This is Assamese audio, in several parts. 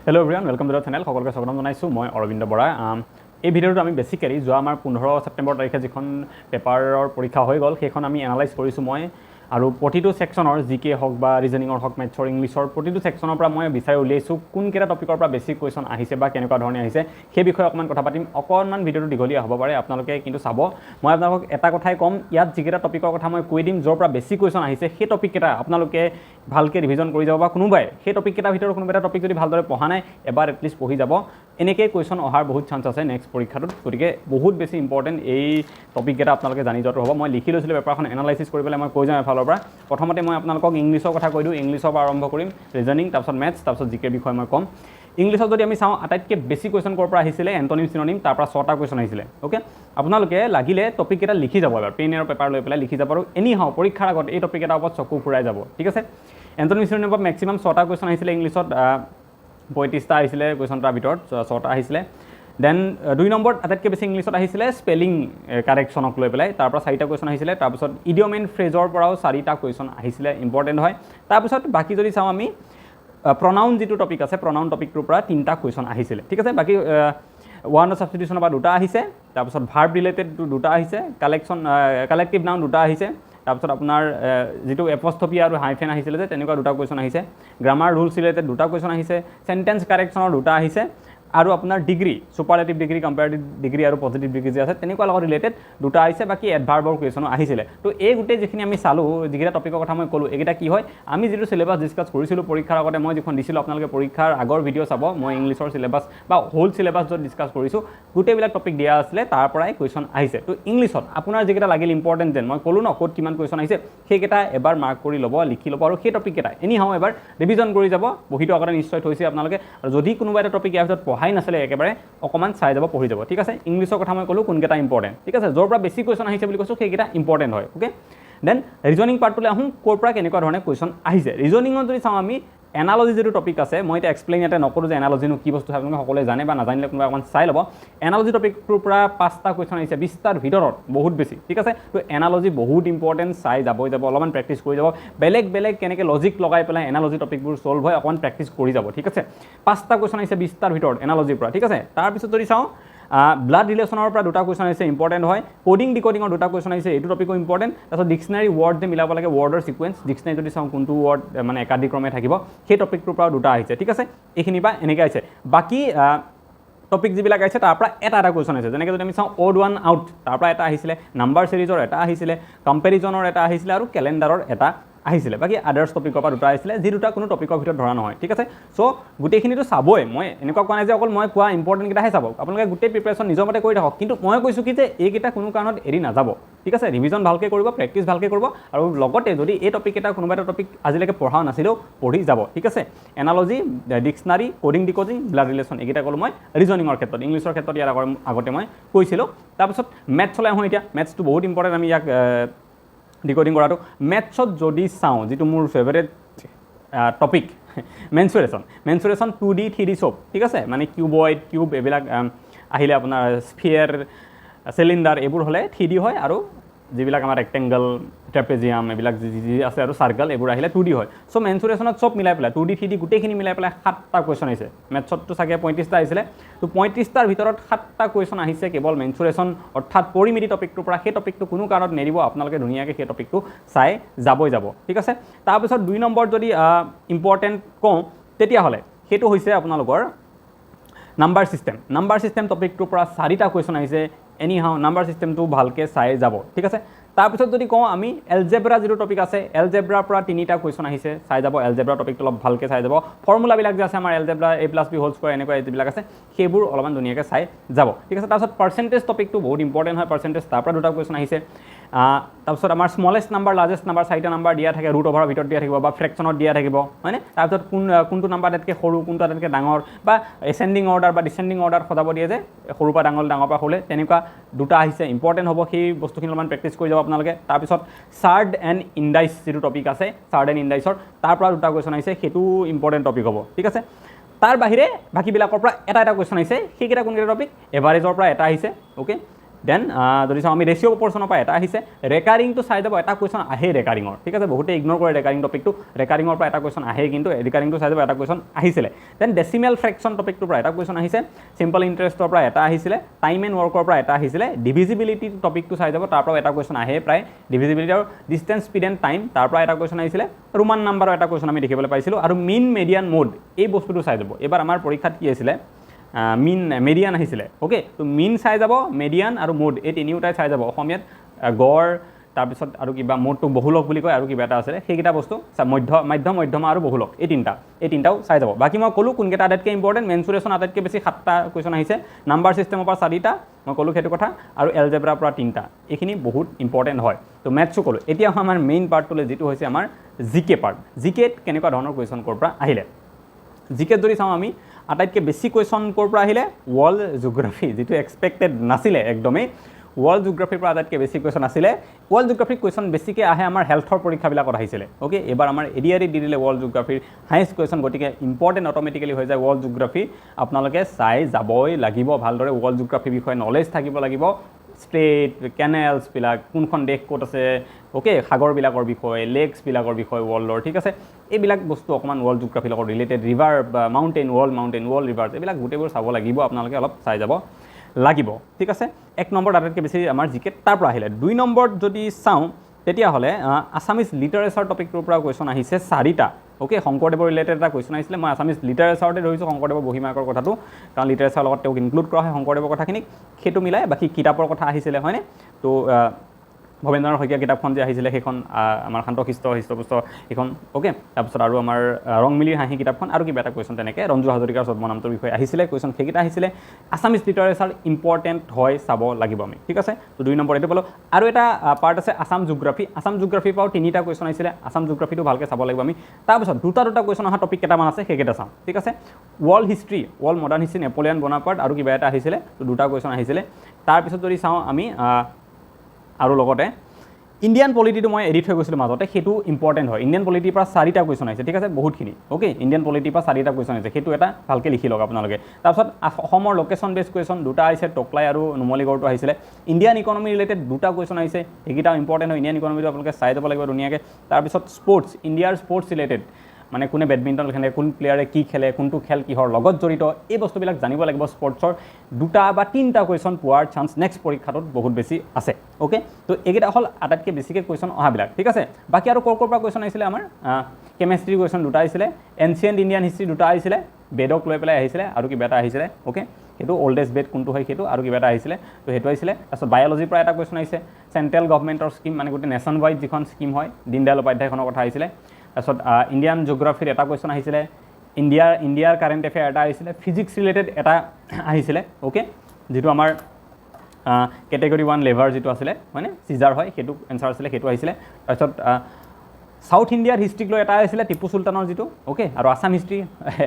Hello everyone, welcome to the channel. সকলকে স্বাগতম জনাইছো মই অৰবিন্দ বৰা। এই ভিডিঅ'টোত আমি বেসিক্যালি যোৱা আমাৰ 15 সেপ্টেম্বৰ তাৰিখে যিখন পেপাৰৰ পৰীক্ষা হৈ গ'ল সেইখন আমি এনালাইজ কৰিছো মই আৰু প্ৰতিটো সেকশনৰ জিকে হক বা ৰিজনিংৰ হক মেথছৰ ইংলিছৰ প্ৰতিটো সেকশনৰ পৰা মই বিচাৰি উলিয়াইছো কোন কেটা টপিকৰ পৰা বেসিক কোৱেশ্চন আহিছে বা কেনেকুৱা ধৰণে আহিছে সেই বিষয়ে অকমান কথা পাতিম। অকনমান ভিডিঅ'টো দীঘলীয়া হ'ব পাৰে আপোনালোকে কিন্তু চাব মই আপোনালোকক এটা কথাই কম ইয়াত যিকেটা টপিকৰ কথা মই কৈ দিম যৰ পৰা বেসিক কোৱেশ্চন আহিছে সেই টপিক কেটা আপোনালোকে ভালকে ৰিভিজন কৰি যাব বা কোনোবাই সেই টপিক কেটাৰ ভিতৰত কোনোবা এটা টপিক যদি ভালদৰে পঢ়া নাই এবাৰ এটলিষ্ট পঢ়ি যাব এনেকৈ কোৱেশ্চন অহাৰ বহুত চান্স আছে নেক্সট পৰীক্ষাটোত গতিকে বহুত বেছি ইম্পৰ্টেণ্ট এই টপিক কেটা আপোনালোকে জানি যোৱাটো হ'ব। মই লিখি লৈছিলোঁ পেপাৰখন এনালাইচিছ কৰি পেলাই মই কৈ যাম এফালৰ পৰা প্ৰথমতে মই আপোনালোকক ইংলিছৰ কথা কৈ দিওঁ ইংলিছৰ পৰা আৰম্ভ কৰিম ৰিজনিং তাৰপিছত মেথছ তাৰপিছত জিকে বিষয়ে মই ক'ম। ইংলিছত যদি আমি চাওঁ আটাইতকৈ বেছি কোৱেশ্চন ক'ৰ পৰা আহিছিলে এণ্টনিম চিননিম তাৰ পৰা 6টা কোৱেশ্চন আহিছিলে ওকে আপোনালোকে লাগিলে টপিক কেটা লিখি যাব এবাৰ পেন আৰু পেপাৰ লৈ পেলাই লিখি যাব আৰু এনি হাও পৰীক্ষাৰ আগত এই টপিক এটাৰ ওপৰত চকু ফুৰাই যাব ঠিক আছে। এণ্টনিম চিননিমৰ পৰা মেক্সিমাম 6টা কোৱেশ্চন আহিছিলে ইংলিছত 35টা আহিছিলে কোৱেশ্চন তাৰ ভিতৰত 6টা আহিছিলে দেন 2 নম্বৰ আটাইতকৈ বেছি ইংলিছত আহিছিলে স্পেলিং কাৰেকশ্যনক লৈ পেলাই তাৰ পৰা 4টা কোৱেশ্চন আহিছিলে তাৰপিছত ইডিয়ম এণ্ড ফ্ৰেজৰ পৰাও 4টা কোৱেশ্চন আহিছিলে ইম্পৰ্টেণ্ট হয়। তাৰপিছত বাকী যদি চাওঁ আমি প্ৰনাউন যিটো টপিক আছে প্ৰনাউন টপিকটোৰ পৰা 3টা কোৱেশ্চন আহিছিলে ঠিক আছে। বাকী ওৱান সাবষ্টিটিউশ্যনৰ পৰা 2টা আহিছে তাৰপিছত ভাৰ্ব ৰিলেটেড 2টা আহিছে কালেক্টিভ নাউন 2টা আহিছে তাৰপিছত আপোনাৰ যিটো এপস্থফি আৰু হাইফেন আহিছিলে যে তেনেকুৱা 2টা কোৱেশ্চন আহিছে গ্ৰামাৰ ৰুলছ ৰিলেটেড 2টা কোৱেশ্চন আহিছে সেন্টেন্স কাৰেকশ্যনৰ 2টা আহিছে আৰু আপোনাৰ ডিগ্ৰী সুপাৰলেটিভ ডিগ্ৰী কম্পাৰেটিভ ডিগ্ৰী আৰু পজিটিভ ডিগ্ৰী যে আছে তেনেকুৱা লগত ৰিলেটেড 2টা আহিছে বাকী এডভাৰ্বৰ কুৱেশ্যনো আহিছিলে। তো এই গোটেই যিখিনি আমি চালোঁ যিকেইটা টপিকৰ কথা মই ক'লোঁ এইকেইটা কি হয় আমি যিটো চিলেবাছ ডিছকাছ কৰিছিলোঁ পৰীক্ষাৰ আগতে মই যিখন দিছিলোঁ আপোনালোকে পৰীক্ষাৰ আগৰ ভিডিঅ' চাব মই ইংলিছৰ চিলেবাছ বা হোল চিলেবাছ য'ত ডিছকাছ কৰিছোঁ গোটেইবিলাক টপিক দিয়া আছিলে তাৰ পৰাই কুৱেশ্যন আহিছে। তো ইংলিছত আপোনাৰ যিকেইটা লাগিল ইম্পৰ্টেণ্ট যেন মই ক'লোঁ ন ক'ত কিমান কুৱেশ্যন আহিছে সেইকেইটা এবাৰ মাৰ্ক কৰি ল'ব লিখি ল'ব আৰু সেই টপিককেইটা এনি হাও এবাৰ ৰিভিজন কৰি যাব বহিটো আগতে নিশ্চয় থৈছে আপোনালোকে আৰু যদি কোনোবা এটা টপিক ইয়াৰ ভিতৰত পঢ়াই নাছিলে একেবাৰে অকমান চাই যাব পঢ়ি যাব ঠিক আছে। ইংলিছৰ কথা মই ক'লোঁ কোনকেইটা ইম্পৰ্টেণ্ট ঠিক আছে য'ৰ পৰা বেছি কুৱেশ্যন আহিছে বুলি কৈছোঁ সেইকেইটা ইম্পৰ্টেণ্ট হয় ওকে। দেন ৰিজনিং পাৰ্টটোলৈ আহোঁ ক'ৰ পৰা কেনেকুৱা ধৰণে কুৱেশ্যন আহিছে। ৰিজনিঙত যদি চাওঁ আমি এনালজি যিটো টপিক আছে মই এতিয়া এক্সপ্লেইন ইয়াতে নকৰোঁ যে এনালজিনো কি বস্তু আপোনালোকে সকলোৱে জানে বা নাজানিলে কোনোবা অকণমান চাই ল'ব। এনালজি টপিকটোৰ পৰা 5টা কুৱেশ্যন আহিছে 20টাৰ ভিতৰত বহুত বেছি ঠিক আছে। তো এনালজি বহুত ইম্পৰ্টেণ্ট চাই যাব অলপমান প্ৰেক্টিছ কৰি যাব বেলেগ বেলেগ কেনেকৈ লজিক লগাই পেলাই এনালজি টপিকবোৰ ছল্ভ হয় অকণমান প্ৰেক্টিছ কৰি যাব ঠিক আছে। 5টা কুৱেশ্যন আহিছে 20টাৰ ভিতৰত এনালজিৰ পৰা ঠিক আছে। তাৰপিছত যদি চাওঁ ব্লাড ৰিলেশ্যনৰ পৰা 2টা কুৱেশ্যন আহিছে ইম্পৰ্টেণ্ট হয় কোডিং ডিকোডিঙৰ 2টা কুৱেশ্যন আহিছে এইটো টপিকো ইম্পৰ্টেণ্ট। তাৰপিছত ডিক্সনাৰী ৱৰ্ড যে মিলাব লাগে ৱৰ্ডৰ ছিকুৱেঞ্চ ডিক্সনাৰী যদি চাওঁ কোনটো ৱৰ্ড মানে একাধিক্ৰমে থাকিব সেই টপিকটোৰ পৰা 2টা আহিছে ঠিক আছে। এইখিনি বা এনেকৈ আহিছে বাকী টপিক যিবিলাক আহিছে তাৰ পৰা এটা কুৱেশ্যন আহিছে যেনেকৈ যদি আমি চাওঁ অড ওৱান আউট তাৰ পৰা এটা আহিছিলে নাম্বাৰ চিৰিজৰ এটা আহিছিলে কম্পেৰিজনৰ এটা আহিছিলে আৰু কেলেণ্ডাৰৰ এটা আহিছিলে বাকী আদাৰ্ছ টপিকৰ পৰা 2টা আহিছিলে যি 2টা কোনো টপিকৰ ভিতৰত ধৰা নহয় ঠিক আছে। চ' গোটেইখিনিতো চাবই মই এনেকুৱা কোৱা নাই যে অকল মই কোৱা ইম্পৰ্টেণ্টকেইটাহে চাব আপোনালোকে গোটেই প্ৰিপেৰেশ্যন নিজৰ মতে কৰি থাকক কিন্তু মই কৈছোঁ কি যে এইকেইটা কোনো কাৰণত এৰি নাযাব ঠিক আছে। ৰিভিজন ভালকৈ কৰিব প্ৰেক্টিছ ভালকৈ কৰিব আৰু লগতে যদি এই টপিককেইটা কোনোবা এটা টপিক আজিলৈকে পঢ়াও নাছিলেও পঢ়ি যাব ঠিক আছে। Analogy dictionary coding decoding blood relation এইকেইটা ক'লোঁ মই ৰিজনিঙৰ ক্ষেত্ৰত ইংলিছৰ ক্ষেত্ৰত ইয়াৰ আগতে মই কৈছিলোঁ। তাৰপিছত মেথছলৈ আহোঁ এতিয়া মেথছটো বহুত ইম্পৰ্টেণ্ট আমি ইয়াক ডিকোডিং কৰাটো। মেথছত যদি চাওঁ যিটো মোৰ ফেভাৰেট টপিক মেনচুৰেশ্যন 2D 3D চব ঠিক আছে মানে কিউবইড কিউব এইবিলাক আহিলে আপোনাৰ স্ফিয়াৰ চিলিণ্ডাৰ এইবোৰ হ'লে 3D হয় আৰু যিবিলাক আমাৰ ৰেক্টেংগল ট্ৰেপেজিয়াম এইবিলাক যি আছে আৰু চাৰ্কল এইবোৰ আহিলে 2D হয়। চ' মেনচুৰেশ্যনত চব মিলাই পেলাই 2D 3D গোটেইখিনি মিলাই পেলাই 7টা কুৱেশ্যন আহিছে মেথছততো চাগে 35টা আহিছিলে তো 35টাৰ ভিতৰত 7টা কুৱেশ্যন আহিছে কেৱল মেনচুৰেশ্যন অৰ্থাৎ পৰিমিতি টপিকটোৰ পৰা সেই টপিকটো কোনো কাৰণত নেৰিব আপোনালোকে ধুনীয়াকৈ সেই টপিকটো চাই যাব ঠিক আছে। তাৰপিছত 2 নম্বৰ যদি ইম্পৰ্টেণ্ট কওঁ তেতিয়াহ'লে সেইটো হৈছে আপোনালোকৰ নাম্বাৰ ছিষ্টেম টপিকটোৰ পৰা 4টা কুৱেশ্যন আহিছে এনি হাও নাম্বাৰ ছিষ্টেমটো ভালকৈ চাই যাব ঠিক আছে। তাৰপিছত যদি কওঁ আমি এলজেব্ৰা যিটো টপিক আছে এলজেব্ৰাৰ পৰা 3টা কুৱেশ্যন আহিছে চাই যাব এলজেব্ৰা টপিকটো অলপ ভালকৈ চাই যাব ফৰ্মুলাবিলাক যে আছে আমাৰ এলজেব্ৰা A+B হোল স্কোৱাৰ এনেকুৱা যিবিলাক আছে সেইবোৰ অলপমান ধুনীয়াকৈ চাই যাব ঠিক আছে। তাৰপিছত পাৰ্চেণ্টেজ টপিকটো বহুত ইম্পৰ্টেণ্ট হয় পাৰ্চেণ্টেজ তাৰ পৰা 2টা কুৱেশ্যন আহিছে। তাৰপিছত আমাৰ স্মলেষ্ট নাম্বাৰ লাৰ্জেষ্ট নাম্বাৰ 4টা নাম্বাৰ দিয়া থাকে ৰুট অভাৰৰ ভিতৰত দিয়া থাকিব বা ফ্ৰেকশ্যনত দিয়া থাকিব হয়নে। তাৰপিছত কোনটো নাম্বাৰ আটাইতকৈ সৰু কোনটো আটাইতকৈ ডাঙৰ বা এচেণ্ডিং অৰ্ডাৰ বা ডিচেণ্ডিং অৰ্ডাৰ সজাব দিয়ে যে সৰুৰ পৰা ডাঙৰ পৰা সৰুলে তেনেকুৱা 2টা আহিছে ইম্পৰ্টেণ্ট হ'ব সেই বস্তুখিনি অলপমান প্ৰেক্টিছ কৰি যাব আপোনালোকে। তাৰপিছত চাৰ্ড এণ্ড ইণ্ডাইচ যিটো টপিক আছে চাৰ্ড এণ্ড ইণ্ডাইচৰ তাৰ পৰা 2টা কুৱেশ্যন আহিছে সেইটো ইম্পৰ্টেণ্ট টপিক হ'ব ঠিক আছে। তাৰ বাহিৰে বাকীবিলাকৰ পৰা এটা কুৱেশ্যন আহিছে সেইকেইটা কোনকেইটা টপিক এভাৰেজৰ পৰা এটা আহিছে ওকে দেন যদি চাওঁ আমি ৰেচিঅ' প্ৰপৰ্চনৰ পৰা এটা আহিছে ৰেকাৰিংটো চাই যাব এটা কুৱেশ্যন আহে ৰেকাৰিঙৰ ঠিক আছে বহুতে ইগন'ৰ কৰে ৰেকাৰিং টপিকটো ৰেকাৰিঙৰ পৰা এটা কুৱেশ্যন আহে কিন্তু ৰেকাৰিংটো চাই যাব এটা কুৱেশ্যন আহিছিলে দেন ডেচিমেল ফ্ৰেকশ্যন টপিকটোৰ পৰা এটা কুৱেশ্যন আহিছে চিম্পল ইণ্টাৰেষ্টৰ পৰা এটা আহিছিলে টাইম এণ্ড ৱৰ্কৰ পৰা এটা আহিছিলে ডিভিজিবিলিটি টপিকটো চাই যাব তাৰ পৰা এটা কুৱেশ্যন আহে প্ৰায় ডিভিজিবিলিটি আৰু ডিষ্টেঞ্চ স্পীড এণ্ড টাইম তাৰ পৰা এটা কুৱেশ্যন আহিছিলে ৰোমান নাম্বাৰৰ এটা কুৱেশ্যন আমি দেখিবলৈ পাইছিলোঁ আৰু মিন মেডিয়ান মোড এই বস্তুটো চাই যাব এইবাৰ আমাৰ পৰীক্ষাত কি আছিলে মিন মেডিয়ান আহিছিলে অ'কে তো মিন চাই যাব মেডিয়ান আৰু মোড এই তিনিওটাই চাই যাব অসমীয়াত গড় তাৰপিছত আৰু কিবা মোডটো বহুলক বুলি কয় আৰু কিবা এটা আছিলে সেইকেইটা বস্তু মাধ্যম মধ্যমা আৰু বহুলক এই তিনিটাও চাই যাব বাকী মই ক'লোঁ কোনকেইটা আটাইতকৈ ইম্পৰ্টেণ্ট মেনচুৰেশ্যন আটাইতকৈ বেছি 7টা কুৱেশ্যন আহিছে নাম্বাৰ ছিষ্টেমৰ পৰা 4টা মই ক'লোঁ সেইটো কথা আৰু এলজেব্ৰাৰ পৰা 3টা এইখিনি বহুত ইম্পৰ্টেণ্ট হয় তো মেথছো ক'লোঁ এতিয়া আমাৰ মেইন পাৰ্টটোলৈ যিটো হৈছে আমাৰ জিকে পাৰ্ট জিকেত কেনেকুৱা ধৰণৰ কুৱেশ্যন ক'ৰ পৰা আহিলে জিকেত যদি চাওঁ আমি আটাইতকৈ বেছি কুৱেশ্যন ক'ৰ পৰা আহিলে ৱৰ্ল্ড জিঅ'গ্ৰাফি যিটো এক্সপেক্টেড নাছিলে একদমেই ৱৰ্ল্ড জিঅ'গ্ৰাফিৰ পৰা আটাইতকৈ বেছি কুৱেশ্যন আছিলে ৱৰ্ল্ড জিঅ'গ্ৰাফিৰ কুৱেশ্যন বেছিকৈ আহে আমাৰ হেল্থৰ পৰীক্ষাবিলাকত আহিছিলে অ'কে এইবাৰ আমাৰ এডিআৰই দি দিলে ৱৰ্ল্ড জিঅ'গ্ৰাফিৰ হায়েষ্ট কুৱেশ্যন গতিকে ইম্পৰ্টেণ্ট অট'মেটিকেলি হৈ যায় ৱৰ্ল্ড জিঅ'গ্ৰাফি আপোনালোকে চাই যাবই লাগিব ভালদৰে ৱৰ্ল্ড জিঅ'গ্ৰাফিৰ বিষয়ে নলেজ থাকিব লাগিব ষ্ট্ৰেইট কেনেলছবিলাক কোনখন দেশ ক'ত আছে অ'কে সাগৰবিলাকৰ বিষয়ে লেকছবিলাকৰ বিষয়ে ৱৰ্ল্ডৰ ঠিক আছে এইবিলাক বস্তু অকণমান ৱৰ্ল্ড জিঅ'গ্ৰাফিৰ লগত ৰিলেটেড ৰিভাৰ বা মাউণ্টেইন ৱৰ্ল্ড ৰিভাৰ্ছ এইবিলাক গোটেইবোৰ চাব লাগিব আপোনালোকে অলপ চাই যাব লাগিব ঠিক আছে 1 নম্বৰ আটাইতকৈ বেছি আমাৰ জিকে তাৰ পৰা আহিলে 2 নম্বৰত যদি চাওঁ তেতিয়াহ'লে আছামিজ লিটাৰেচাৰ টপিকটোৰ পৰা কুৱেশ্যন আহিছে 4টা অ'কে শংকৰদেৱৰ ৰিলেটেড এটা কুৱেশ্যন আহিছিলে মই আছামিজ লিটাৰেচাৰতে ধৰিছোঁ শংকৰদেৱৰ বহিমাকৰ কথাটো কাৰণ লিটাৰেচাৰৰ লগত তেওঁক ইনক্লুড কৰা হয় শংকৰদেৱৰ কথাখিনিক সেইটো মিলাই বাকী কিতাপৰ কথা আহিছিলে হয়নে তো ভৱেন্দ্ৰনাথ শইকীয়া কিতাপখন যে আহিছিলে সেইখন আমাৰ শান্তশিষ্ট হৃষ্টপুষ্ট সেইখন অ'কে তাৰপিছত আৰু আমাৰ ৰংমিলিৰ হাঁহি কিতাপখন আৰু কিবা এটা কুৱেশ্যন তেনেকৈ ৰঞ্জু হাজৰিকাৰ ছদ্মনামটোৰ বিষয়ে আহিছিলে কুৱেশ্যন সেইকেইটা আহিছিলে আছামিজ লিটাৰেচাৰ ইম্পৰ্টেণ্ট হয় চাব লাগিব আমি ঠিক আছে তো 2 নম্বৰ এইটো পালোঁ আৰু এটা পাৰ্ট আছে আছাম জিঅ'গ্ৰাফিৰ পৰাও 3টা কুৱেশ্যন আহিছিলে আছাম জিঅ'গ্ৰাফিটো ভালকৈ চাব লাগিব আমি তাৰপিছত দুটা কুৱেশ্যন অহা টপিক কেইটামান আছে সেইকেইটা চাওঁ ঠিক আছে world modern history Napoleon Bonaparte আৰু কিবা এটা আহিছিলে তো 2টা কুৱেশ্যন আহিছিলে তাৰপিছত যদি চাওঁ আমি আৰু লগতে ইণ্ডিয়ান পলিটিটো মই এডিট হৈ গৈছিলোঁ মাজতে সেইটো ইম্পৰ্টেণ্ট হয় ইণ্ডিয়ান পলিটিৰ পৰা 4টা কুৱেশ্যন আহিছে ঠিক আছে বহুতখিনি অ'কে ইণ্ডিয়ান পলিটিৰ পৰা 4টা কুৱেশ্যন আহিছে সেইটো এটা ভালকৈ লিখি লওক আপোনালোকে তাৰপিছত অসমৰ লোকেশ্যন বেছ কুৱেশ্যন 2টা আহিছে টকলাই আৰু নুমলীগড়টো আহিছিলে ইণ্ডিয়ান ইকনমি ৰিলেটেড 2টা কুৱেশ্যন আহিছে সেইকেইটাও ইম্পৰ্টেণ্ট হয় ইণ্ডিয়ান ইকনমিটো আপোনালোকে চাই যাব লাগিব ধুনীয়াকৈ তাৰপিছত ইণ্ডিয়াৰ স্পৰ্টছ ৰিলেটেড মানে কোনে বেডমিণ্টন খেলে কোন প্লেয়াৰে কি খেলে কোনটো খেল কিহৰ লগত জড়িত এই বস্তুবিলাক জানিব লাগিব স্পৰ্টছৰ 2টা বা 3টা কুৱেশ্যন পোৱাৰ চান্স নেক্সট পৰীক্ষাটোত বহুত বেছি আছে অ'কে তো এইকেইটা হ'ল আটাইতকৈ বেছিকৈ কুৱেশ্যন অহাবিলাক ঠিক আছে বাকী আৰু ক'ৰ পৰা কুৱেশ্যন আহিছিলে আমাৰ কেমেষ্ট্ৰি কুৱেশ্যন 2টা আহিছিলে এনচিয়েণ্ট ইণ্ডিয়ান হিষ্ট্ৰী 2টা আহিছিলে বেদক লৈ পেলাই আহিছিলে আৰু কিবা এটা আহিছিলে অ'কে সেইটো অল্ডেষ্ট বেড কোনটো হয় সেইটো আৰু কিবা এটা আহিছিলে তো সেইটো আহিছিলে তাৰপিছত বায়'লজিৰ পৰা এটা কুৱেশ্যন আহিছে চেণ্ট্ৰেল গভৰ্ণমেণ্টৰ স্কিম মানে গোটেই নেশ্যন ৱাইড যিখন স্কিম হয় দীনদয়াল উপাধ্যায়খনৰ কথা আহিছিলে তাৰপিছত ইণ্ডিয়ান জিঅ'গ্ৰাফিৰ এটা কুৱেশ্যন আহিছিলে ইণ্ডিয়াৰ কাৰেণ্ট এফেয়াৰ এটা আহিছিলে ফিজিক্স ৰিলেটেড এটা আহিছিলে অ'কে যিটো আমাৰ কেটেগৰী 1 লেভাৰ যিটো আছিলে মানে চিজাৰ হয় সেইটো এনচাৰ আছিলে সেইটো আহিছিলে তাৰপিছত সাউথ ইণ্ডিয়াৰ হিষ্ট্ৰীক লৈ এটা আহিছিলে টিপু চুলতানৰ যিটো অ'কে আৰু আছাম হিষ্ট্ৰী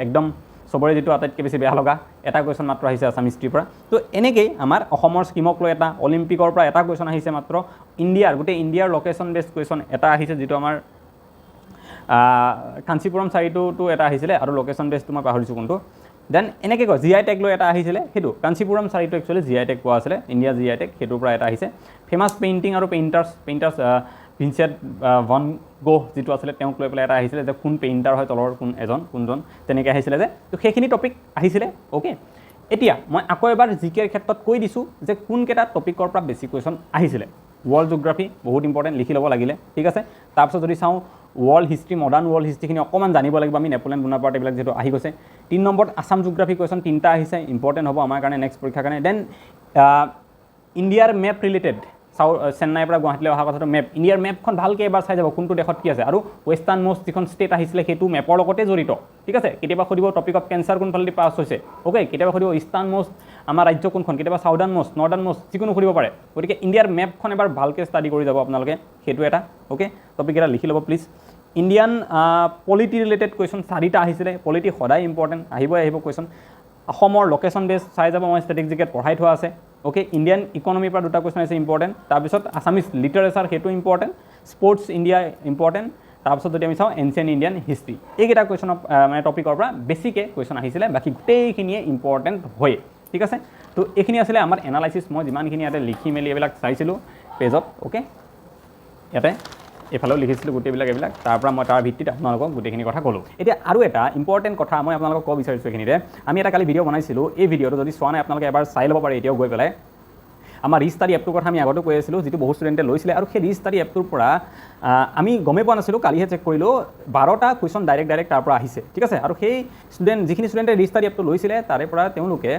একদম চবৰে যিটো আটাইতকৈ বেছি বেয়া লগা এটা কুৱেশ্যন মাত্ৰ আহিছে আছাম হিষ্ট্ৰীৰ পৰা তো এনেকেই আমাৰ অসমৰ স্কিমক লৈ এটা অলিম্পিকৰ পৰা এটা কুৱেশ্যন আহিছে মাত্ৰ গোটেই ইণ্ডিয়াৰ লোকেশ্যন বেছড কুৱেশ্যন এটা আহিছে যিটো আমাৰ কাঞ্চিপুৰম চাৰিটোতো এটা আহিছিলে আৰু লোকেশ্যন বেছটো মই পাহৰিছোঁ কোনটো দেন এনেকৈ কয় জিআই টেগ লৈ এটা আহিছিলে সেইটো কাঞ্চিপুৰম চাৰিটো একচুৱেলি জিআই টেগ পোৱা আছিলে ইণ্ডিয়া জিআই টেগ সেইটোৰ পৰা এটা আহিছে ফেমাছ পেইণ্টিং আৰু পেইণ্টাৰ্ছ ভিনচেণ্ট ভন গোহ যিটো আছিলে তেওঁক লৈ পেলাই এটা আহিছিলে যে কোন পেইণ্টাৰ হয় তলৰ কোনজন তেনেকৈ আহিছিলে যে তো সেইখিনি টপিক আহিছিলে অ'কে এতিয়া মই আকৌ এবাৰ জিকেৰ ক্ষেত্ৰত কৈ দিছোঁ যে কোনকেইটা টপিকৰ পৰা বেছি কুৱেশ্যন আহিছিলে ৱৰ্ল্ড জিঅ'গ্ৰাফি বহুত ইম্পৰ্টেণ্ট লিখি ল'ব লাগিলে ঠিক আছে তাৰপিছত যদি চাওঁ ৱৰ্ল্ড হিষ্ট্ৰী মডাৰ্ণ ৱৰ্ল্ড হিষ্ট্ৰীখিনি অকণমান জানিব লাগিব আমি নেপোলিয়ন বোনাপাৰ্ট এইবিলাক যিহেতু আহি গৈছে 3 নম্বৰত আছাম জিঅ'গ্ৰাফি কুৱেশ্যন 3টা আহিছে ইম্পৰ্টেণ্ট হ'ব আমাৰ কাৰণে নেক্সট পৰীক্ষাৰ কাৰণে দেন ইণ্ডিয়াৰ মেপ ৰিলেটেড চেন্নাইৰ পৰা গুৱাহাটীলৈ অহা কথাটো মেপ ইণ্ডিয়াৰ মেপখন ভালকৈ এবাৰ চাই যাব কোনটো দেশত কি আছে আৰু ৱেষ্টাৰ্ণ মোষ্ট যিখন ষ্টেট আহিছিলে সেইটো মেপৰ লগতে জড়িত ঠিক আছে কেতিয়াবা সুধিব টপিক অফ কেঞ্চাৰ কোনফালেদি পাছ হৈছে অ'কে কেতিয়াবা সুধিব ইষ্টাৰ্ণ মোষ্ট আমাৰ ৰাজ্য কোনখন কেতিয়াবা চাউদাৰ্ণ মোষ্ট নৰ্দাৰ্ণ মোষ্ট যিকোনো সুধিব পাৰে গতিকে ইণ্ডিয়াৰ মেপখন এবাৰ ভালকৈ ষ্টাডি কৰি যাব আপোনালোকে সেইটো এটা অ'কে টপিক এটা লিখি ল'ব please Indian polity related question 4টা আহিছিলে পলিটি সদায় ইম্পৰ্টেণ্ট আহিব কুৱেশ্যন অসমৰ লোকেশ্যন বেছ চাই যাব মই ষ্টেটিক পঢ়াই থোৱা আছে অ'কে ইণ্ডিয়ান ইকনমিৰ পৰা 2টা কুৱেশ্যন আছে ইম্পৰ্টেণ্ট তাৰপিছত আছামিজ লিটাৰেচাৰ সেইটো ইম্পৰ্টেণ্ট স্পৰ্টছ ইণ্ডিয়া ইম্পৰ্টেণ্ট তাৰপিছত যদি আমি চাওঁ এনচিয়েণ্ট ইণ্ডিয়ান হিষ্ট্ৰী এইকেইটা কুৱেশ্যনৰ মানে টপিকৰ পৰা বেছিকৈ কুৱেশ্যন আহিছিলে বাকী গোটেইখিনিয়ে ইম্পৰ্টেণ্ট হয় ঠিক আছে তো এইখিনি আছিলে আমাৰ এনালাইচিছ মই যিমানখিনি ইয়াতে লিখি মেলি এইবিলাক চাইছিলোঁ পেজত অ'কে ইয়াতে এইফালেও লিখিছিলোঁ গোটেইবিলাক এইবিলাক তাৰ পৰা মই তাৰ ভিত্তিত আপোনালোকক গোটেইখিনি কথা ক'লোঁ এতিয়া আৰু এটা ইম্পৰ্টেণ্ট কথা মই আপোনালোকক ক'ব বিচাৰিছোঁ এইখিনিতে আমি এটা কালি ভিডিঅ' বনাইছিলোঁ এই ভিডিঅ'টো যদি চোৱা নাই আপোনালোকে এবাৰ চাই ল'ব পাৰে এতিয়াও গৈ পেলাই আমাৰ ৰিষ্টাডি এপটোৰ কথা আমি আগতে কৈ আছিলোঁ যিটো বহু ষ্টুডেণ্টে লৈছিলে আৰু সেই ৰিষ্টাডি এপটোৰ পৰা আমি গমেই পোৱা নাছিলোঁ কালিহে চেক কৰিলোঁ 12টা কুৱেশ্যন ডাইৰেক্ট তাৰ পৰা আহিছে ঠিক আছে আৰু সেই যিখিনি ষ্টুডেণ্টে ৰিষ্টাডি এপটো লৈছিলে তাৰে পৰা তেওঁলোকে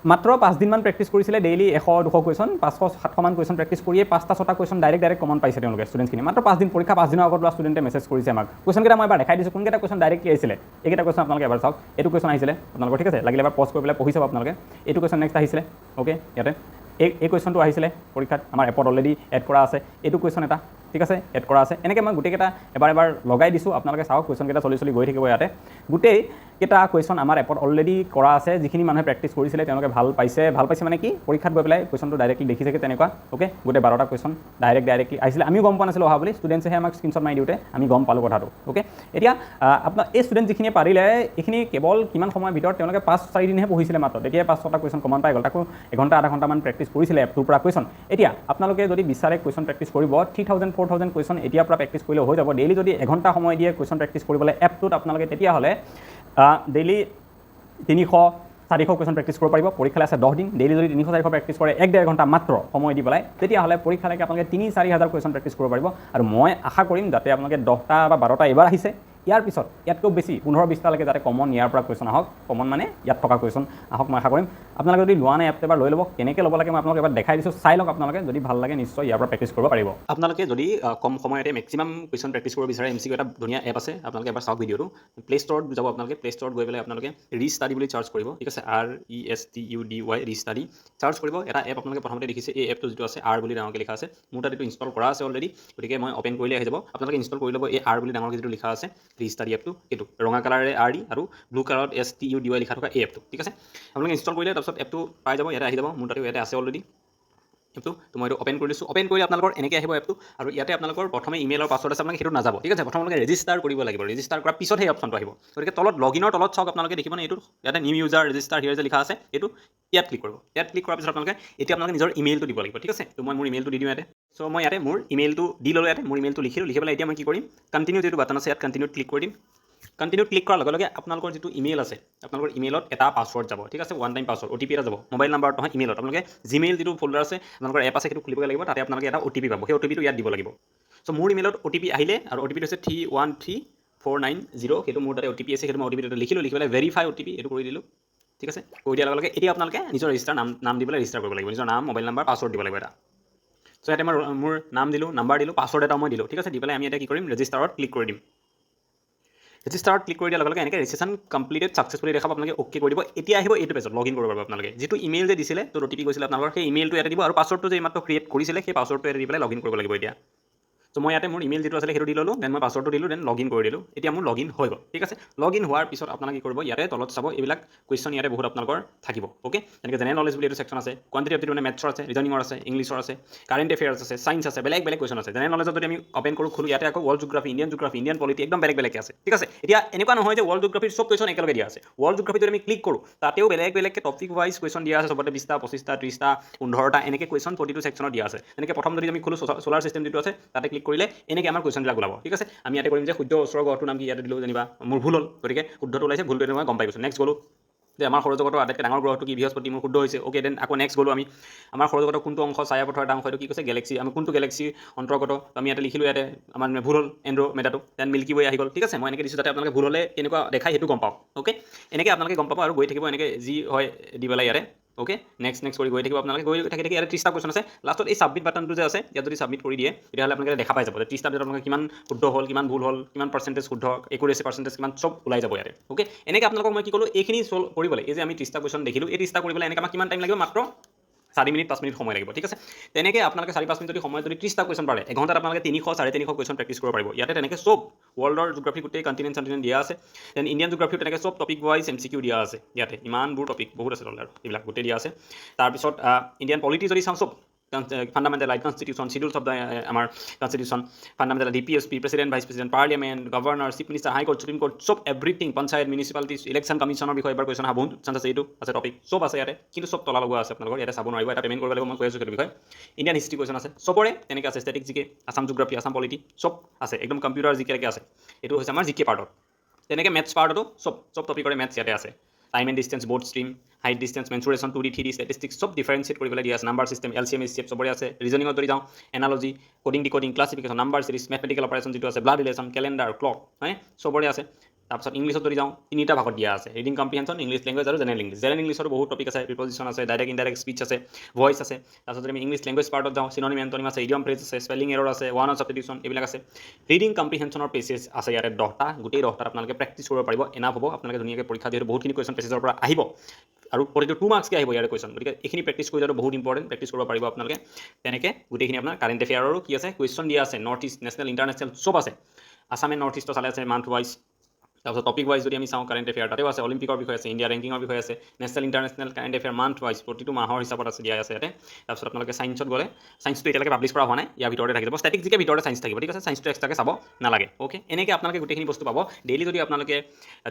মাত্ৰ 5 দিনমান প্ৰেক্টিছ কৰিছিলে ডেইলি 100-200 কুৱেশ্যন 500-700 মান কুৱেশ্যন প্ৰেক্টিছ কৰিয়ে 5টা-6টা কুৱেশ্যন ডাইৰেক্ট কমন পাইছে তেওঁলোকে ষ্টুডেণ্টখিনি মাত্ৰ 5 দিন পৰীক্ষা 5 দিনৰ আগত লোৱা ষ্টুডেণ্টে মেছেজ কৰিছে আমাক কুৱেশ্যনকেইটা মই এবাৰ দেখাই দিছোঁ কোনকেইটা কুৱেশ্যন ডাইৰেক্টলি আহিছিলে এইকেইটা কুৱেশ্যন আপোনালোকে এবাৰ চাওক এইটো কুৱেশ্যন আহিছিলে আপোনালোকৰ ঠিক আছে লাগিলে এবাৰ পজ কৰি পেলাই পঢ়ি চাব আপোনালোকে এইটো কুৱেশ্যন নেক্সট আহিছিলে অ'কে ইয়াতে এই কুৱেশ্যনটো আহিছিলে পৰীক্ষাত আমাৰ এপত অলৰেডি এড কৰা আছে এইটো কুৱেশ্যন এটা ঠিক আছে এড কৰা আছে এনেকৈ মই গোটেইকেইটা এবাৰ লগাই দিছোঁ আপোনালোকে চাওক কুৱেশ্যনকেইটা চলি গৈ থাকিব ইয়াতে গোটেইকেইটা কুৱেশ্যন আমাৰ এপত অলৰেডি কৰা আছে যিখিনি মানুহে প্ৰেক্টিছ কৰিছিলে তেওঁলোকে ভাল পাইছে মানে কি পৰীক্ষাত গৈ পেলাই কুৱেশ্যনটো ডাইৰেক্টলি দেখি থাকে তেনেকুৱা অ'কে গোটেই 12টা কুৱেশ্যন ডাইৰেক্টলি আহিছিলে আমি গম পোৱা নাছিলোঁ অহা বুলি ষ্টুডেণ্টছেহে আমাক স্ক্ৰীনশ্বট মাৰি দিওঁতে আমি গম পালোঁ কথাটো অ'কে এতিয়া আপোনাৰ এই ষ্টুডেণ্ট যিখিনিয়ে পাৰিলে এইখিনি কেৱল কিমান সময়ৰ ভিতৰত তেওঁলোকে 5-4 দিনহে পঢ়িছিলে মাত্ৰ তেতিয়াই 5-6টা কুৱেশ্যন কমন পাই গ'ল তাকো এঘণ্টা-আধা ঘণ্টামান প্ৰেক্টিছ কৰিছিলে এপটোৰ পৰা কুৱেশ্যন এতিয়া আপোনালোকে যদি বিচাৰে কুৱেশ্যন প্ৰেক্টিছ কৰিব 3000-4000 কুৱেশ্যন এতিয়াৰ পৰা প্ৰেক্টিছ কৰিলে হৈ যাব ডেইলি যদি এঘণ্টা সময় দিয়ে কুৱেশ্যন প্ৰেক্টিছ কৰিবলৈ এপটোত আপোনালোকে তেতিয়াহ'লে ডেইলি 300-400 কুৱেশ্যন প্ৰেক্টিছ কৰিব পাৰিব পৰীক্ষালৈ আছে 10 দিন ডেইলি যদি 300-400 প্ৰেক্টিছ কৰে 1-1.5 ঘণ্টা মাত্ৰ সময় দি পেলাই তেতিয়াহ'লে পৰীক্ষালৈকে আপোনালোকে 3-4 হাজাৰ কুৱেশ্যন প্ৰেক্টিছ কৰিব পাৰিব আৰু মই আশা কৰিম যাতে আপোনালোকে 10টা বা 12টা এইবাৰ আহিছে ইয়াৰ পিছত ইয়াতকৈ বেছি 15-20টালৈকে যাতে কমন ইয়াৰ পৰা কুৱেশ্যন আহক কমন মানে ইয়াত থকা কুৱেশ্যন আহক মই আশা কৰিম আপোনালোকে যদি লোৱা নাই এপটো এবাৰ লৈ ল'ব কেনেকৈ ল'ব লাগে মই আপোনালোকে এবাৰ দেখাই দিছোঁ চাই লওক আপোনালোকে যদি ভাল লাগে নিশ্চয় ইয়াৰ পৰা প্ৰেক্টিছ কৰিব পাৰিব আপোনালোকে যদি কম সময়তে মেক্সিমাম কুৱেশ্যন প্ৰেক্টিছ কৰিব বিচাৰে MCQ এটা ধুনীয়া এপ আছে আপোনালোকে এবাৰ চাওক ভিডিঅ'টো প্লে ষ্ট'ৰত যাব আপোনালোকে প্লে ষ্ট'ৰত গৈ পেলাই আপোনালোকে ৰিষ্টাডি বুলি চাৰ্চ কৰিব ঠিক আছে RESTUDY ৰিষ্টাডি চাৰ্চ কৰিব এটা এপ আপোনালোকে প্ৰথমতে দেখিছে এই এপটো যিটো আছে R বুলি ডাঙৰকৈ লিখা আছে মোৰ তাত এইটো ইনষ্টল কৰা আছে অলৰেডি গতিকে মই অ'পেন কৰিলে আহি যাব আপোনালোকে ইনষ্টল কৰি ল'ব এই R বুলি ডাঙৰকৈ যিটো লিখা আছে ৰিষ্টাডি এপটো এইটো ৰঙা কালাৰে RD আৰু ব্লু কালাৰত STUDY লিখা থকা এই এপটো ঠিক আছে আপোনালোকে ইনষ্টল কৰিলে তাৰপিছত এপটো পাই যাব ইয়াতে আহি যাব মোৰ তাতে ইয়াতে আছে অলৰেডি এপটো তো মই এইটো অ'পেন কৰি দিছোঁ অ'পেন কৰিলে আপোনালোকৰ এনেকৈ আহিব এপটো আৰু ইয়াতে আপোনালোকৰ প্ৰথমে ইমেইলৰ পাছৱৰ্ড আছে আপোনালোকে সেইটো নাযাব ঠিক আছে প্ৰথমে ৰেজিষ্টাৰ কৰিব লাগিব ৰেজিষ্টাৰ কৰাৰ পিছত সেই অপশ্যনটো আহিব গতিকে তলত লগইনৰ তলত চাওক আপোনালোকে দেখিবনে এইটো ইয়াতে নিউ ইউজাৰ ৰেজিষ্টাৰ হিয়াৰ যে লিখা আছে এইটো ইয়াত ক্লিক কৰিব ইয়াত ক্লিক কৰাৰ পিছত আপোনালোকে এতিয়া আপোনালোকে নিজৰ ইমেইলটো দিব লাগিব ঠিক আছে তো মই মোৰ ইমেইলটো দি দিওঁ ইয়াতে চ' মই ইয়াতে মোৰ ইমেইলটো দি ল'লোঁ ইয়াতে মোৰ ইমেইলটো লিখি পেলাই এতিয়া মই কি কৰিম কণ্টিনিউ যিটো বাটন আছে ইয়াত কণ্টিনিউত ক্লিক কৰি দিম কণ্টিনিউত ক্লিক কৰাৰ লগে লগে আপোনালোকৰ যিটো ইমেইল আছে আপোনালোকৰ ইমেইলত এটা পাছৱৰ্ড যাব ঠিক আছে ওৱান টাইম পাছৱৰ্ড OTP এটা যাব মোবাইল নাম্বাৰত নহয় ইমেইলত আপোনালোকে জিমেইল যিটো ফল্ডাৰ আছে আপোনালোকৰ এপ আছে সেইটো খুলিব লাগিব তাতে আপোনালোকে এটা OTP পাব সেই OTPটো ইয়াত দিব লাগিব চ' মোৰ ইমেইলত OTP আহিলে আৰু OTPটো হৈছে 313490 সেইটো মোৰ তাতে OTP আছে সেইটো মই OTPটো লিখিলোঁ লিখি পেলাই ভেৰিফাই OTP এইটো কৰি দিলোঁ ঠিক আছে কৰি দিয়াৰ লগে লগে এতিয়া আপোনালোকে নিজৰ ৰেজিষ্টাৰ নাম দি পেলাই ৰেজিষ্টাৰ কৰিব লাগিব নিজৰ নাম মোবাইল নাম্বাৰ পাছৱৰ্ড দিব লাগিব এটা চ' ইয়াতে মই মোৰ নাম দিলোঁ নাম্বাৰ দিলোঁ পাছৱৰ্ড এটাও মই দিলোঁ ঠিক আছে দি পেলাই আমি এতিয়া কি কৰিম ৰেজিষ্টাৰত ক্লিক কৰি দিম ৰেজিষ্টাৰত ক্লিক কৰি দিয়াৰ লগে লগে এনেকৈ ৰেজিষ্ট্ৰেশ্যন কমপ্লিটেড ছাকচেছফুলি দেখাব আপোনালোকে অ'কে কৰি দিব এতিয়া আহিব এইটো পেজত লগইন কৰিব পাৰিব আপোনালোকে যিটো ইমেইল যে দিছিলে তো OTP গৈছিলে আপোনালোকৰ সেই ইমেইলটো ইয়াতে দিব আৰু পাছৱৰ্ডটো যে এইমাত্ৰ ক্ৰিয়েট কৰিছিলে সেই পাছৱৰ্ডটো ইয়াতে দি পেলাই লগইন কৰিব লাগিব এতিয়া চ' মই ইয়াতে মোৰ ইমেইল যিটো আছিলে সেইটো দি ল'লোঁ দেন মই পাছৱৰ্ডটো দিলোঁ দেন লগইন কৰি দিলোঁ এতিয়া মোৰ লগইন হৈ গ'ল ঠিক আছে লগইন হোৱাৰ পিছত আপোনালোকে কি কৰিব ইয়াতে তলত চাব এইবিলাক কুৱেশ্যন ইয়াতে বহুত আপোনালোকৰ থাকিব অ'কে এনেকৈ জেনেৰেল নলেজ বুলি এইটো ছেকশ্যন আছে কোৱান্টিটি এপ্টিটিউড মানে মেথছৰ আছে ৰিজনিঙৰ আছে ইংলিছৰ আছে কাৰেণ্ট এফেয়াৰ্ছ আছে ছায়েন্স আছে বেলেগ কুৱেশ্যন আছে জেনেৰেল নলেজত যদি আমি অ'পেন কৰোঁ খোলোঁ ইয়াতে আকৌ ৱৰ্ল্ড জিঅ'গ্ৰাফী ইণ্ডিয়ান পলিটি একদম বেলেগকৈ আছে ঠিক আছে এতিয়া এনেকুৱা নহয় যে ৱৰ্ল্ড জিঅ'গ্ৰাফীৰ চব কুৱেশ্যন একেলগে দিয়া আছে ৱৰ্ল্ড জিঅ'গ্ৰাফী যদি আমি ক্লিক কৰোঁ তাতেও বেলেগকৈ টপিক ৱাইজ কুৱেশ্যন দিয়া আছে চবতে 20টা 25টা 30টা 15টা এনেকৈ কুৱেশ্যন প্ৰতিটো ছেকশ্যনত দিয়া আছে এনেকৈ প্ৰথম যদি আমি খোলোঁ সোলাৰ ছিষ্টেম যিটো আছে তাতে ক্লিক কৰিলে এনেকৈ আমাৰ কুৱেশ্যনবিলাক ওলাব ঠিক আছে আমি ইয়াতে কৰিম যে সূৰ্য ওচৰৰ গ্ৰহটোৰ নাম কি ইয়াতে দিলোঁ যেনিবা মোৰ ভুল হ'ল গতিকে শুদ্ধটো ওলাইছে ভুলটো মই গম পাই গৈছোঁ নেক্সট গ'লোঁ যে আমাৰ সৌৰজগতৰ আটাইতকৈ ডাঙৰ গ্ৰহটো কি বৃহস্পতি মোৰ শুদ্ধ হৈছে অ'কে দেন আকৌ নেক্সট গ'লোঁ আমি আমাৰ সৌৰজগতৰ কোনটো অংশ ছায়াপথৰ এটা অংশ এইটো কি কৈছে গেলেক্সি আমি কোনটো গেলেক্সি অন্তৰ্গত আমি ইয়াতে লিখিলোঁ ইয়াতে আমাৰ ভুল হ'ল এণ্ড্ৰ'মেডাটো দেন মিল্কি ৱে আহি গ'ল ঠিক আছে মই এনেকৈ দিছোঁ যাতে আপোনালোকে ভুল হ'লে কেনেকুৱা দেখাই সেইটো গম পাওঁ অ'কে এনেকৈ আপোনালোকে গম পাব আৰু গৈ থাকিব এনেকৈ যি হয় দি পেলাই ইয়াতে অ'কে নেক্সট কৰি গৈ থাকিব আপোনালোকে গৈ থাকি ইয়াতে 30টা কুৱেশ্যন আছে লাষ্টত এই ছাবমিট বাটনটো যে আছে ইয়াত যদি ছাবমিট কৰি দিয়ে তেতিয়াহ'লে আপোনালোকে দেখা পাই যাব যে 30টা ভিতৰত আপোনালোকে কিমান শুদ্ধ হ'ল কিমান ভুল হ'ল কিমান পাৰ্চেণ্টেজ শুদ্ধ একুৰেচি পাৰ্চেণ্টেজ কিমান চব ওলাই যাব ইয়াতে অ'কে এনেকৈ আপোনালোকক মই কি ক'লোঁ এইখিনি চল্ভ কৰিবলৈ এই যে আমি 30টা কুৱেশ্যন দেখিলোঁ এই 30টা কৰিবলৈ এনেকৈ আমাক কিমান টাইম লাগিব মাত্ৰ 4 মিনিট 5 মিনিট সময় লাগিব ঠিক আছে তেনেকৈ আপোনালোকে 4-5 মিনিট যদি সময় যদি 30টা কুৱেশ্যন পাৰে এঘণ্টাত আপোনালোকে 300-350 কুৱেশ্যন প্ৰেক্টিছ কৰিব পাৰিব ইয়াতে তেনেকৈ চব ৱৰ্ল্ডৰ জিঅ'গ্ৰাফী গোটেই কণ্টিনেণ্ট দিয়া আছে দেন ইণ্ডিয়ান জিঅ'গ্ৰাফীও তেনেকৈ চব টপিক ৱাইজ MCQ দিয়া আছে ইয়াতে ইমানবোৰ টপিক বহুত আছে আৰু এইবিলাক গোটেই দিয়া আছে তাৰপিছত ইণ্ডিয়ান পলিটি যদি চাওঁ চব fundamental right, constitution, schedules of the আমাৰ constitution, fundamental DPSP, president, vice president, parliament, governor, chief minister, high court, supreme court, চব এভৰিথিং, পঞ্চায়ত, মিউনিচিপালিটিজ, ইলেকশ্যন কমিশ্যনৰ বিষয়ে এবাৰ কুৱেশ্যন অহা বহুত চান্স আছে, এইটো আছে টপিক, চব আছে ইয়াতে, কিন্তু চব তলা লগোৱা আছে আপোনালোকৰ, ইয়াতে চাব নোৱাৰিব, এটা পে'মেণ্ট কৰিব লাগিব, মই কৈ আছোঁ সেইটো বিষয়ে। ইণ্ডিয়ান হিষ্ট্ৰী কুৱেশ্যন আছে, চবৰে তেনেকৈ আছে, ষ্টেটিক জিকে, আছাম জিঅ'গ্ৰাফী, আছাম পলিটি, চব আছে, একদম কম্পিউটাৰ জিকেলৈকে আছে, এইটো হৈছে আমাৰ জিকে পাৰ্টত। তেনেকৈ মেথছ পাৰ্টতো চব টপিকৰে মেথছ ইয়াতে আছে, time and distance, boat stream, height distance, mensuration, 2D 3D statistics, চব ডিফাৰেঞ্চিয়েট কৰিবলৈ দিয়া আছে, নাম্বাৰ ছিষ্টেম, LCM SCF চবৰে আছে। ৰিজনিঙত যদি যাওঁ, analogy, coding decoding, classification, number series, mathematical operation যিটো আছে, ব্লাড ৰিলেশ্যন, কেলেণ্ডাৰ, ক্লক, হয় চবৰে আছে। তাৰপিছত ইংলিছত যদি যাওঁ, তিনিটা ভাগত দিয়া আছে, ৰিডিং কম্প্ৰিহেনশ্যন, ইংলিছ লেংগুৱেজ আৰু জেনেৰেল ইংলিছ। জেনেৰেল ইংলিছৰ বহুত টপিক আছে, প্ৰিপজিশ্যন আছে, ডাইৰেক্ট ইনডাইৰেক্ট স্পীচ আছে, ভইচ আছে। তাৰপিছত যদি আমি ইংলিছ লেংগুৱেজ পাৰ্টত যাওঁ, চিনোনিম, এণ্টনিম আছে, ইডিয়ম ফ্ৰেজ আছে, স্পেলিং এৰৰ আছে, ওৱান অফ ছাবষ্টিটিউশ্যন এইবিলাক আছে। ৰিডিং কম্প্ৰিহেনশ্যনৰ পেজেছ আছে ইয়াতে 10টা, গোটেই 10টাত আপোনালোকে প্ৰেক্টিছ কৰিব পাৰিব, এনাফ হ'ব, আপোনালোকে ধুনীয়াকৈ পৰীক্ষা যিহেতু বহুতখিনি কুৱেশ্যন পেজেছৰ পৰা আহিব আৰু প্ৰতিটো 2 মাৰ্কছকৈ আহিব ইয়াৰ কুৱেশ্যন, গতিকে এইখিনি প্ৰেক্টিছ কৰি যোৱাটো বহুত ইম্পৰ্টেণ্ট, প্ৰেক্টিছ কৰিব পাৰিব আপোনালোকে। তেনেকৈ গোটেইখিনি আপোনাৰ কাৰেণ্ট এফেয়াৰৰো কি আছে কুৱেশ্যন দিয়া আছে, নৰ্থ ইষ্ট, নেশ্যনেল, ইণ্টাৰনেশ্যনেল চব আছে। আছাম এণ্ড নৰ্থ ইষ্টৰ চালে আছে মান্থ ৱাইজ। তাৰপিছত টপিক ৱাইজ যদি আমি চাওঁ, কাৰেণ্ট এফেয়াৰ তাতেও আছে, অলিম্পিকৰ বিষয়ে আছে, ইণ্ডিয়া ৰেংকিঙৰ বিষয়ে আছে, national international current affair month wise প্ৰতিটো মাহৰ হিচাপত আছে, দিয়া আছে ইয়াতে। তাৰপিছত আপোনালোকে ছায়েন্সত গ'লে, ছায়েন্সটো এতিয়ালৈকে পাব্লিছ কৰা হোৱা নাই, ইয়াৰ ভিতৰতে থাকি যাব, ষ্টেটিক জিকে ভিতৰতে ছায়েন্স থাকিব, ঠিক আছে, ছায়েন্সটো এক্সট্ৰাকৈ চাব নালাগে, অ'কে। এনেকৈ আপোনালোকে গোটেইখিনি বস্তু পাব। ডেইলি যদি আপোনালোকে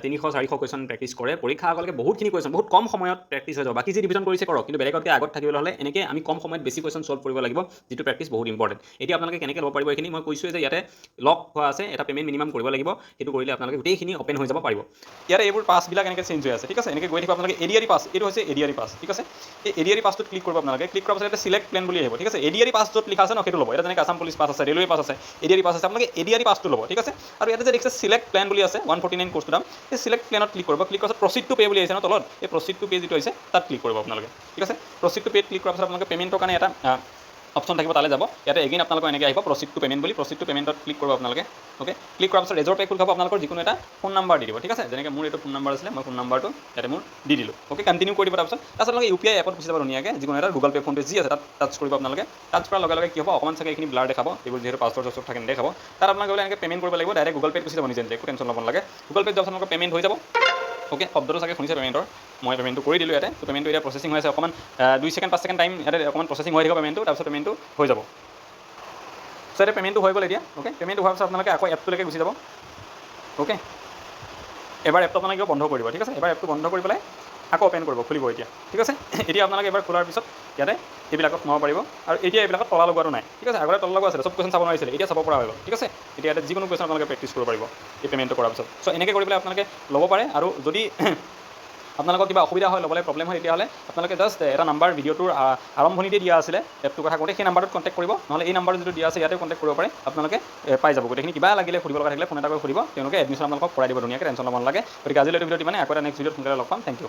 300-400 কুৱেশ্যন প্ৰেক্টিছ কৰে, পৰীক্ষা আগলৈকে বহুতখিনি কুৱেশ্যন বহুত কম সময়ত প্ৰেক্টিছ হৈ যাব। বাকী যি ৰিভিজন কৰিছে কৰক, কিন্তু বেলেগতকৈ আগত থাকিবলৈ হ'লে এনেকৈ আমি কম সময়ত বেছি কুৱেশ্যন ছল্ভ কৰিব লাগিব, যিটো প্ৰেক্টিছ বহুত ইম্পৰ্টেণ্ট। এতিয়া আপোনালোকে কেনেকৈ ল'ব পাৰিব এইখিনি মই কৈছোঁ যে ইয়াতে লক হোৱা আছে, এটা পে'মেণ্ট মিনিমাম কৰিব লাগিব, সেইটো কৰিলে আপোনালোকে গোটেইখিনি অ'পেন হৈ যাব পাৰিব। ইয়াতে এইবোৰ পাছবিলাক এনেকৈ চেঞ্জ হৈ আছে, ঠিক আছে, এনেকৈ গৈ থাকিব আপোনালোকে। এডিআৰি পাছ, এইটো হৈছে এডিআৰি পাছ, ঠিক আছে। এই এডিআৰি পাছটোত ক্লিক কৰিব আপোনালোকে, ক্লিক কৰাৰ পাছত ইয়াতে চিলেক্ট প্লেন বুলি আহিব, ঠিক আছে। এডিআৰি পাছ য'ত লিখা আছে ন সেইটো ল'ব, এটা যেনেকৈ আছাম পুলিচ পাছ আছে, ৰেলৱে পাছ আছে, এডিআৰি পাছ আছে, আপোনালোকে এডিআৰি পাছটো ল'ব, ঠিক আছে। আৰু ইয়াতে যে দেখিছে চিলেক্ট প্লেন বুলি আছে, 149 কোৰ্চটোৰ দাম, এই চিলেক্ট প্লেনত ক্লিক কৰিব। ক্লিক কৰাৰ পাছত প্ৰচিড টু পে বুলি আহিছে ন তলত, এই প্ৰচিড টু পে যিটো আহিছে তাত ক্লিক কৰিব আপোনালোকে, ঠিক আছে। প্ৰচিড টু পেত ক্লিক কৰাৰ পাছত আপোনালোকে পে'মেণ্টৰ কাৰণে এটা অপশ্যন থাকিব, তালৈ যাব। ইয়াতে এগেইন আপোনালোকৰ এনেকৈ আহিব প্ৰচিড টু পে'মেণ্ট বুলি, প্ৰচিড টু পে'মেণ্টত ক্লিক কৰিব আপোনালোকে, অ'কে। ক্লিক কৰাৰ পাছত ৰেজৰ পে খোল খাব, আপোনালোকৰ যিকোনো এটা ফোন নাম্বাৰ দি দিব, ঠিক আছে। যেনেকৈ মোৰ এইটো ফোন নাম্বাৰ আছিলে, মই ফোন নাম্বাৰটো ইয়াতে মোৰ দি দিলোঁ, অ'কে। কণ্টিনিউ কৰি দিব। তাৰপিছত আপোনালোকে UPI এপত গুচি যাব ধুনীয়াকৈ, যিকোনো এটা গুগল পে' ফোন পে যি আছে তাত টাচ কৰিব আপোনালোকে। টাচ কৰাৰ লগে লগে কি হ'ব, অকণমান চাগে এইখিনি ব্লাৰ দেখাব, এইবোৰ যিহেতু পাছৱৰ্ড চাছৱৰ্ড থাকে নেদেখাব। তাত আপোনালোকে এনেকৈ পে'মেণ্ট কৰিব লাগিব, ডাইৰেক্ট গুগল পে'ত গুচি যাব নিজে নিজে, একো টেনশ্যন ল'ব নালাগে। গুগল পে'ত যোৱাৰ আপোনালোকৰ পে'মেণ্ট হৈ যাব, অ'কে। শব্দটো চাগে শুনিছে পে'মেণ্টৰ, মই পে'মেণ্টটো কৰি দিলোঁ ইয়াতে। তো পে'মেণ্টটো এতিয়া প্ৰচেছিং হৈ আছে, অকণমান 2 ছেকেণ্ড 5 ছেকেণ্ড টাইম ইয়াতে অকণমান প্ৰচেছিং হৈ থাকিব পে'মেণ্টটো, তাৰপিছত পে'মেণ্টটো হৈ যাব। চ' এতিয়া পে'মেণ্টটো হৈ গ'ল এতিয়া, অ'কে। পে'মেণ্টটো হোৱাৰ পিছত আপোনালোকে আকৌ এপটোলৈকে গুচি যাব, অ'কে। এবাৰ এপটো আপোনালোকে বন্ধ কৰিব, ঠিক আছে। এবাৰ এপটো বন্ধ কৰি পেলাই আকৌ অ'পেন কৰিব, খুলিব এতিয়া, ঠিক আছে। এতিয়া আপোনালোকে এবাৰ খোলাৰ পিছত ইয়াতে এইবিলাকত সোমাব পাৰিব, আৰু এতিয়া এইবিলাকত তলা লগোৱাটো নাই, ঠিক আছে। আগতে তলা লগোৱা আছিলে, চব কুৱেশ্যন চাব নোৱাৰিছিলে, এতিয়া চাব পৰা হৈ গ'ল, ঠিক আছে। এতিয়া ইয়াতে যিকোনো কুৱেশ্যন আপোনালোকে প্ৰেক্টিছ কৰিব পাৰিব এই পে'মেণ্টটো কৰাৰ পিছত। চ' এনেকৈ কৰি পেলাই আপোনালোকে ল'ব পাৰে। আৰু যদি আপোনালোকৰ কিবা অসুবিধা হয়, ল'বলৈ প্ৰব্লেম হয়, তেতিয়াহ'লে আপোনালোকে জাষ্ট এটা নাম্বাৰ ভিডিঅ'টোৰ আৰম্ভণিতে দিয়া আছিলে এপটোৰ কথা কওঁতে, সেই নাম্বাৰটোত কণ্টেক্ট কৰিব, নহ'লে এই নাম্বাৰ যিটো দিয়া আছে ইয়াতে কণ্টেক্ট কৰিব পাৰে, আপোনালোকে পাই যাব গোটেইখিনি। কিবা লাগিলে সুধিব লগা থাকিলে ফোন এটা কৰি সুধিব, তেওঁলোকে এডমিশ্যন আপোনালোকক কৰাই দিব ধুনীয়াকৈ, টেনশ্যন ল'ব নালাগে। গতিকে আজিলৈ এইটো ভিডিঅ'ত মানে আকৌ এটা নেক্সট ভিডিঅ'ত সোনকালে লগ পাম, থেংক ইউ।